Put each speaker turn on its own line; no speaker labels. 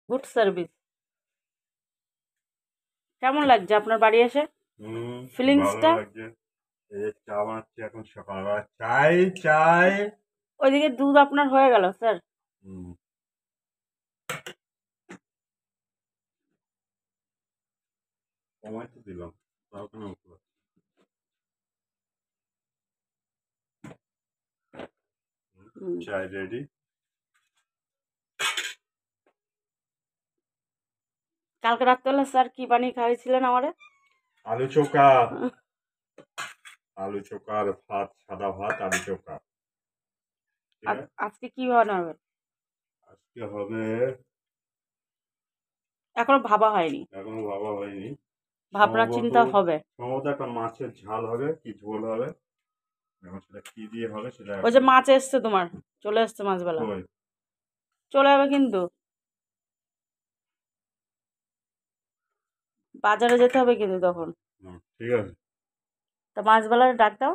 Good service. কেমন লাগছে আপনার বাড়ি এসে? ফিলিংসটা?
ভালো লাগছে। এই যে চা বানাচ্ছি এখন সকালবেলা, চাই চাই।
ওইদিকে দুধ আপনার হয়ে গেল স্যার।
সময় তো দিলাম, তাও কেন উঠলো? চাই রেডি।
কালকে রাত্রেবেলা স্যার কি বানিয়ে খাওয়াইছিলেন আমারে?
আলু চোখা। আলু চোখা আর ভাত, সাদা ভাত, আলু চোখা।
আজকে কি বানাবে?
আজকে হবে,
এখনো ভাবা হয়নি।
এখনো ভাবা হয়নি।
ভাবনা চিন্তা হবে।
সম্ভবত একটা মাছের ঝাল হবে, কি ঝোল হবে, এখন সেটা কি দিয়ে হবে সেটা।
ওই যে মাছ এসছে তোমার, চলে এসছে মাছবেলা। চলে যাবে কিন্তু, বাজারে যেতে হবে কিন্তু তখন।
ঠিক আছে।
তা মাছবেলার ডাক দাও।